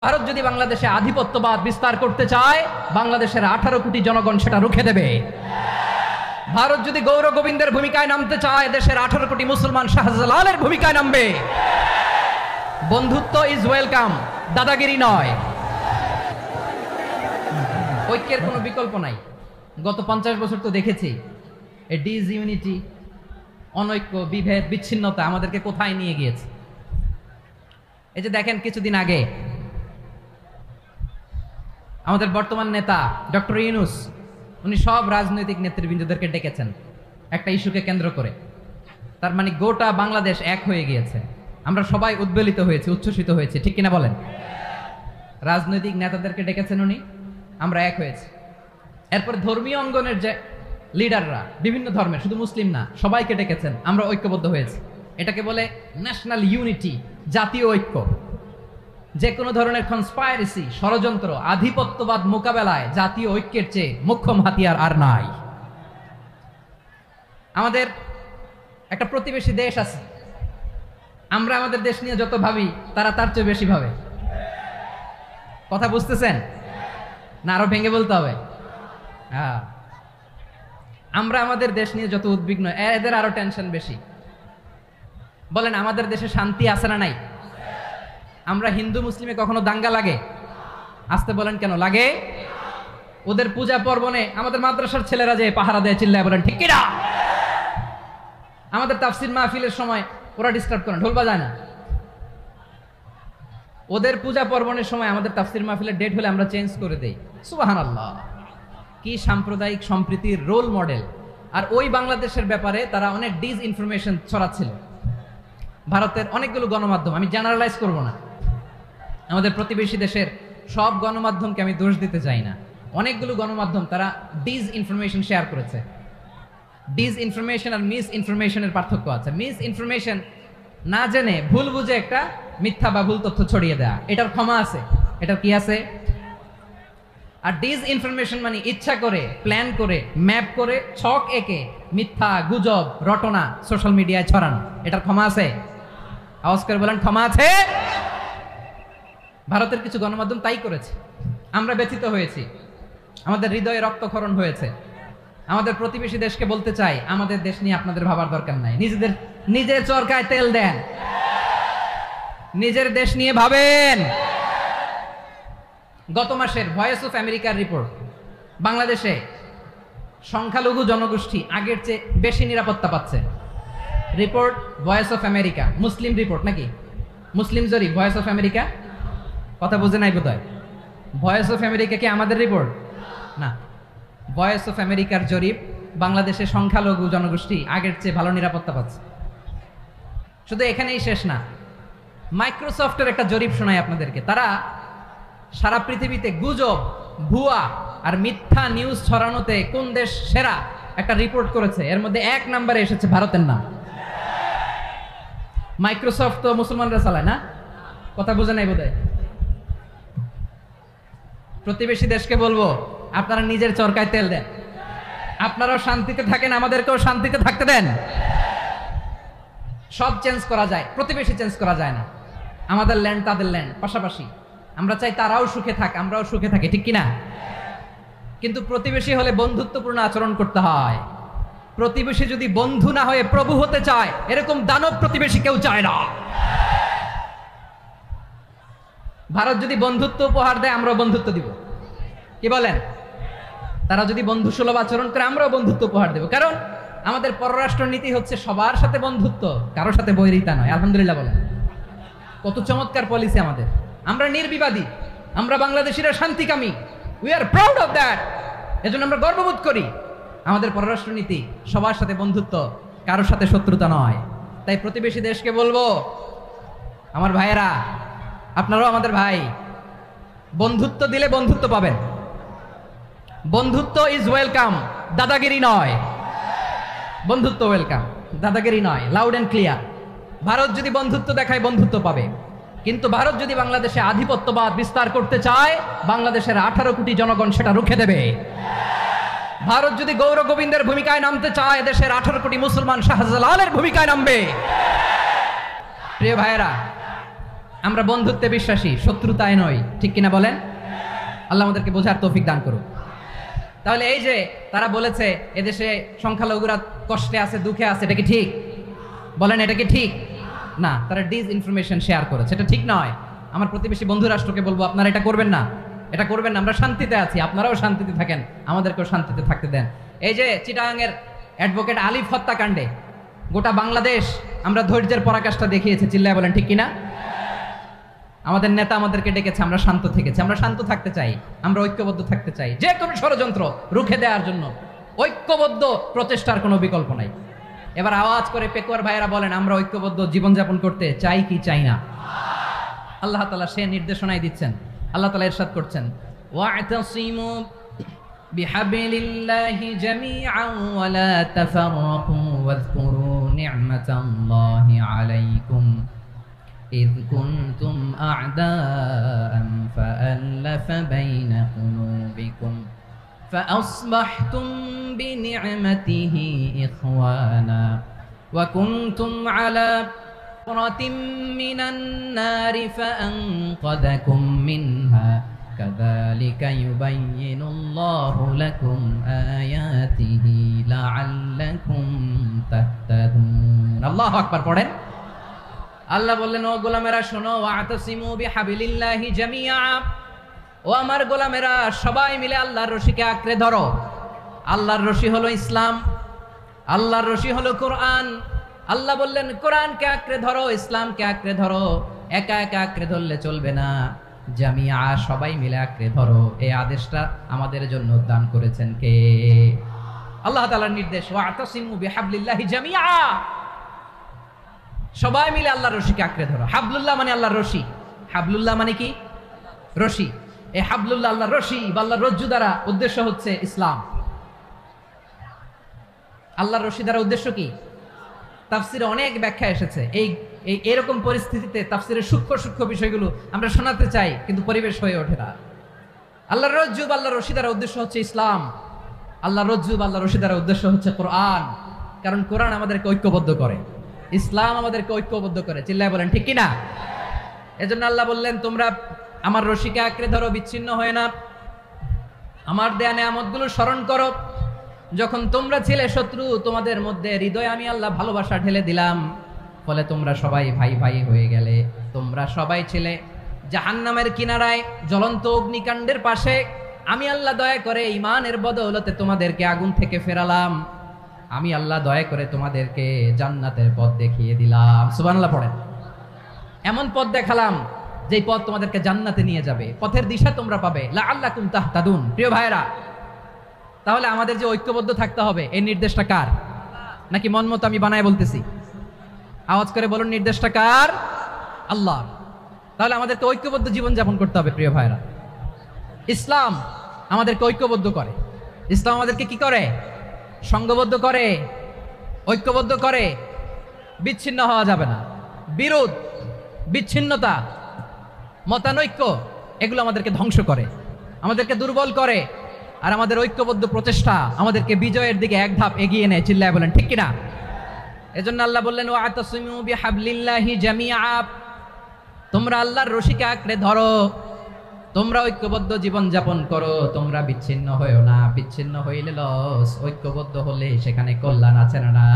ভারত যদি বাংলাদেশে আধিপত্যবাদ বিস্তার করতে চায়, বাংলাদেশের 18 কোটি জনগণ সেটা রুখে দেবে। ভারত যদি গৌর গোবিন্দের ভূমিকায় নামতে চায়, দেশের 18 কোটি মুসলমান শাহজালালের ভূমিকায় নামবে। বন্ধুত্ব ইজ ওয়েলকাম, দাদাগিরি নয়। ঐক্যের কোনো বিকল্প নাই। গত 50 বছর তো দেখেছি এই ডিসইউনিটি, অনৈক্য, বিভেদ, বিচ্ছিন্নতা আমাদেরকে কোথায় নিয়ে গিয়েছে। এই যে দেখেন, কিছুদিন আগে আমাদের বর্তমান নেতা ডক্টর ইউনূস, উনি সব রাজনৈতিক নেতৃবৃন্দদেরকে ডেকেছেন একটা ইস্যুকে কেন্দ্র করে। তার মানে গোটা বাংলাদেশ এক হয়ে গিয়েছে। আমরা সবাই উদ্বেলিত হয়েছি, উচ্ছ্বসিত হয়েছি, ঠিক কিনা বলেন? রাজনৈতিক নেতাদেরকে ডেকেছেন উনি, আমরা এক হয়েছি। এরপর ধর্মীয় অঙ্গনের যে লিডাররা, বিভিন্ন ধর্মের, শুধু মুসলিম না, সবাইকে ডেকেছেন, আমরা ঐক্যবদ্ধ হয়েছি। এটাকে বলে ন্যাশনাল ইউনিটি, জাতীয় ঐক্য। যে কোনো ধরনের কনস্পাইরেসি, ষড়যন্ত্র, আধিপত্যবাদ মোকাবেলায় জাতীয় ঐক্যের চেয়ে মোক্ষম হাতিয়ার আর নাই। আমাদের একটা প্রতিবেশী দেশ আছে, আমরা আমাদের দেশ নিয়ে যত ভাবি তারা তার চেয়ে বেশি ভাবে। কথা বুঝতেছেন না? আরো ভেঙে বলতে হবে। হ্যাঁ, আমরা আমাদের দেশ নিয়ে যত উদ্বিগ্ন, এদের আরো টেনশন বেশি। বলেন, আমাদের দেশে শান্তি আছে না নাই? আমরা হিন্দু মুসলিমে কখনো দাঙ্গা লাগে? আসতে বলেন, কেন লাগে? ওদের পূজা পর্বণে আমাদের মাদ্রাসার ছেলেরা যে পাহারা দেয়, চিল্লায় বলেন ঠিক কিনা? আমাদের তাফসির মাহফিলের সময় ওরা ডিস্টার্ব করে, ঢোল বাজায় না। ওদের পূজা পর্বণের সময় আমাদের তাফসির মাহফিলের ডেট হলে আমরা চেঞ্জ করে দেই। সুবহানাল্লাহ, কি সাম্প্রদায়িক সম্প্রীতির রোল মডেল। আর ওই বাংলাদেশের ব্যাপারে তারা অনেক ডিসইনফরমেশন ছড়াচ্ছিল। ভারতের অনেকগুলো গণমাধ্যম, আমি জেনারেলাইজ করব না, আমাদের প্রতিবেশী দেশের সব গণমাধ্যমকে আমি দোষ দিতে চাই না। অনেকগুলো গণমাধ্যম তারা ডিসইনফরমেশন শেয়ার করেছে। ডিসইনফরমেশন আর মিস ইনফরমেশনের পার্থক্য আছে। মিস ইনফরমেশন না জেনে ভুল বুঝে একটা মিথ্যা বা ভুল তথ্য ছড়িয়ে দেয়া, এটার ক্ষমা আছে, এটার কি আছে। আর ডিসইনফরমেশন মানে ইচ্ছা করে, প্ল্যান করে, ম্যাপ করে, ছক এঁকে মিথ্যা, গুজব, রটনা সোশ্যাল মিডিয়ায় ছড়ানো, এটার ক্ষমা আছে? আওয়াজ করে বলেন, ক্ষমা আছে? ভারতের কিছু গণমাধ্যম তাই করেছে। আমরা ব্যথিত হয়েছি, আমাদের হৃদয়ে রক্তক্ষরণ হয়েছে। আমাদের প্রতিবেশী দেশকে বলতে চাই, আমাদের দেশ নিয়ে আপনাদের ভাবার দরকার নাই। নিজের চরকায় তেল দেন, নিজের দেশ নিয়ে ভাবেন। গত মাসের ভয়েস অফ আমেরিকার রিপোর্ট, বাংলাদেশে সংখ্যালঘু জনগোষ্ঠী আগের চেয়ে বেশি নিরাপত্তা পাচ্ছে। Report voice of America, Muslim report নাকি? মুসলিম জরিপ, ভয়েস অফ আমেরিকা। কথা বুঝে নাই বোধহয়। ভয়েস অফ আমেরিকা কি আমাদের রিপোর্ট? না, ভয়েস অফ আমেরিকার জরিপ, বাংলাদেশে সংখ্যালঘু জনগোষ্ঠী আগের চেয়ে ভালো নিরাপত্তা পাচ্ছে। শুধু এখানেই শেষ না, মাইক্রোসফটের একটা জরিপ শোনায় আপনাদেরকে। তারা সারা পৃথিবীতে গুজব, ভুয়া আর মিথ্যা নিউজ ছড়ানোতে কোন দেশ সেরা একটা রিপোর্ট করেছে। এর মধ্যে 1 নম্বরে এসেছে ভারতের নাম। মাইক্রোসফট তো মুসলমানরা চালায় না? কথা বুঝে নাই বোধহয়। প্রতিবেশী দেশকে বলবো, আপনারা নিজের চরকায় তেল দেন, আপনারাও শান্তিতে থাকেন, আমাদেরকেও শান্তিতে থাকতে দেন। সব চেঞ্জ করা যায়, প্রতিবেশী চেঞ্জ করা যায় না। আমাদের ল্যান্ড তাদের ল্যান্ড, পাশাপাশি। আমরা চাই তারাও সুখে থাক, আমরাও সুখে থাকি, ঠিক কিনা? কিন্তু প্রতিবেশী হলে বন্ধুত্বপূর্ণ আচরণ করতে হয়। প্রতিবেশী যদি বন্ধু না হয়ে প্রভু হতে চায়, এরকম দানব প্রতিবেশী কেউ চায় না। ভারত যদি বন্ধুত্ব উপহার দেয়, আমরাও বন্ধুত্ব দিব। কি বলেন? তারা যদি বন্ধু সুলভ আচরণ করে, আমরাও বন্ধুত্ব উপহার দেব। কারণ আমাদের পররাষ্ট্র নীতি হচ্ছে সবার সাথে বন্ধুত্ব, কারোর সাথে বৈরিতা নয়। আলহামদুলিল্লাহ বলেন, কত চমৎকার পলিসি আমাদের। আমরা নির্বিবাদী, আমরা বাংলাদেশিরা শান্তিকামী। We are proud of that. এজন্য আমরা গর্ববোধ করি। আমাদের পররাষ্ট্র নীতি সবার সাথে বন্ধুত্ব, কারোর সাথে শত্রুতা নয়। তাই প্রতিবেশী দেশকে বলবো, আমার ভাইয়েরা, আপনারাও আমাদের ভাই, বন্ধুত্ব দিলে বন্ধুত্ব পাবেন। বন্ধুত্ব ইজ ওয়েলকাম, দাদাগিরি নয়। বন্ধুত্ব ওয়েলকাম, দাদাগিরি নয়। Loud and clear. ভারত যদি বন্ধুত্ব দেখায়, বন্ধুত্ব পাবে। কিন্তু ভারত যদি বাংলাদেশে আধিপত্যবাদ বিস্তার করতে চায়, বাংলাদেশের 18 কোটি জনগণ সেটা রুখে দেবে। ভারত যদি গৌর গোবিন্দের ভূমিকায় নামতে চায়, দেশের 18 কোটি মুসলমান শাহজালালের ভূমিকায় নামবে। প্রিয় ভাইয়েরা, আমরা বন্ধুত্বে বিশ্বাসী, শত্রুতায় নয়, ঠিক কিনা বলেন? আল্লাহ আমাদেরকে বোঝার তৌফিক দান করুন। তাহলে এই যে তারা বলেছে এদেশে সংখ্যালঘুরা কষ্টে আছে, দুঃখে আছে, এটা কি ঠিক? বলেন এটা কি ঠিক? না, তারা ডিস ইনফরমেশন শেয়ার করেছে, এটা ঠিক নয়। আমার প্রতিবেশী বন্ধু রাষ্ট্রকে বলবো আপনারা এটা করবেন না, এটা করবেন না। আমরা শান্তিতে আছি, আপনারাও শান্তিতে থাকেন, আমাদেরকেও শান্তিতে থাকতে দেন। এই যে চিটাগাংয়ের অ্যাডভোকেট আলিফ হত্যাকাণ্ডে গোটা বাংলাদেশ আমরা ধৈর্যের পরাকাষ্ঠা দেখিয়েছে, চিল্লায় বলেন ঠিক কিনা? আমাদের নেতা আমাদেরকে ডেকেছে, আমরা শান্ত থেকেছি। আমরা শান্ত থাকতে চাই, আমরা ঐক্যবদ্ধ থাকতে চাই। যে কোনো ষড়যন্ত্র রুখে দেওয়ার জন্য ঐক্যবদ্ধ প্রচেষ্টার কোনো বিকল্প নাই। এবার আওয়াজ করে পেকুয়ার ভাইয়েরা বলেন, আমরা ঐক্যবদ্ধ জীবনযাপন করতে চাই কি চাই না? আল্লাহ তাআলা সে নির্দেশনাই দিচ্ছেন। আল্লাহ তাআলা ইরশাদ করছেন, ওয়া'তাসিমু বিহাবলিল্লাহি জামিআন ওয়া লা তাফাররাকু ওয়াযকুরু নি'মাতাল্লাহি আলাইকুম إذ كنتم أعداء فألف بين قلوبكم فأصبحتم بنعمته إخوانا وكنتم على حفرة من النار فأنقذكم منها كذلك يبين الله لكم آياته لعلكم تهتدون الله أكبر পড়েন। আল্লাহ বললেন, ও গোলামেরা শোনো, ওয়াতাসিমু বিহাবিলিল্লাহি জামিআ, ও আমার গোলামেরা সবাই মিলে আল্লাহর রশিকে আঁকড়ে ধরো। আল্লাহর রশি হলো ইসলাম, আল্লাহর রশি হলো কোরআন। আল্লাহ বললেন কোরআনকে আঁকড়ে ধরো, ইসলামকে আঁকড়ে ধরো। একা একা আঁকড়ে ধরলে চলবে না, জামিআ সবাই মিলে আঁকড়ে ধরো। এই আদেশটা আমাদের জন্য দান করেছেন কে? আল্লাহ তাআলার নির্দেশ, ওয়াতাসিমু বিহাবলিল্লাহি জামিআ, সবাই মিলে আল্লাহর রশিকে আঁকড়ে ধরো। হাবলুল্লাহ মানে আল্লাহর রশি। হাবলুল্লাহ মানে কি? রশি। এই হাবলুল্লাহ আল্লাহর রশি বা আল্লাহর রজ্জু দ্বারা উদ্দেশ্য হচ্ছে ইসলাম। আল্লাহর রশি দ্বারা উদ্দেশ্য কি? তাফসিরে অনেক ব্যাখ্যা এসেছে। এরকম পরিস্থিতিতে তাফসিরের সূক্ষ্ম সূক্ষ্ম বিষয়গুলো আমরা শোনাতে চাই, কিন্তু পরিবেশ হয়ে ওঠে না। আল্লাহর রজ্জু বা আল্লাহর রশি দ্বারা উদ্দেশ্য হচ্ছে ইসলাম। আল্লাহর রজ্জু বা আল্লাহর রশি দ্বারা উদ্দেশ্য হচ্ছে কোরআন। কারণ কোরআন আমাদেরকে ঐক্যবদ্ধ করে, ইসলাম আমাদেরকে ঐক্যবদ্ধ করে। চিল্লায় বলেন ঠিক কিনা? এজন্য আল্লাহ বললেন, তোমরা আমার রশিকে আঁকড়ে ধরো, বিচ্ছিন্ন হয় না। আমার দেয়া নেয়ামতগুলো স্মরণ করো। যখন তোমরা ছিলে শত্রু, তোমাদের মধ্যে হৃদয়ে আমি আল্লাহ ভালোবাসা ঢেলে দিলাম, ফলে তোমরা সবাই ভাই ভাই হয়ে গেলে। তোমরা সবাই ছিলে জাহান্নামের কিনারায় জ্বলন্ত অগ্নিকাণ্ডের পাশে। আমি আল্লাহ দয়া করে ঈমানের বদৌলতে তোমাদেরকে আগুন থেকে ফেরালাম। আমি আল্লাহ দয়া করে তোমাদেরকে জান্নাতের পথ দেখিয়ে দিলাম। সুবহানাল্লাহ পড়েন। এমন পথ দেখালাম যেই পথ তোমাদেরকে জান্নাতে নিয়ে যাবে, পথের দিশা তোমরা পাবে। লাআল্লাকুম তাহতাদুন। প্রিয় ভাইরা, তাহলে আমাদের যে ঐক্যবদ্ধ থাকতে হবে, এই নির্দেশটা কার? নাকি মন মতো আমি বানায় বলতেছি? আওয়াজ করে বলুন, নির্দেশটা কার? আল্লাহ। তাহলে আমাদেরকে ঐক্যবদ্ধ জীবন যাপন করতে হবে। প্রিয় ভাইরা, ইসলাম আমাদেরকে ঐক্যবদ্ধ করে। ইসলাম আমাদেরকে কি করে? সংঘবদ্ধ করে, ঐক্যবদ্ধ করে। বিচ্ছিন্ন হওয়া যাবে না। বিরোধ, বিচ্ছিন্নতা, মতানৈক্য, এগুলো আমাদেরকে ধ্বংস করে, আমাদেরকে দুর্বল করে। আর আমাদের ঐক্যবদ্ধ প্রচেষ্টা আমাদেরকে বিজয়ের দিকে এক ধাপ এগিয়ে নেয়। চিল্লায় বলেন ঠিক কিনা? এজন্য আল্লাহ বললেন, ওয়াতাসিমু বিহাবলিল্লাহি জামিআ, তোমরা আল্লাহর রশিকে আঁকড়ে ধরো, তোমরা ঐক্যবদ্ধ জীবন যাপন করো, তোমরা বিচ্ছিন্ন হইও না। বিচ্ছিন্ন হইলে লস, ঐক্যবদ্ধ হলে সেখানে কল্যাণ আছে না?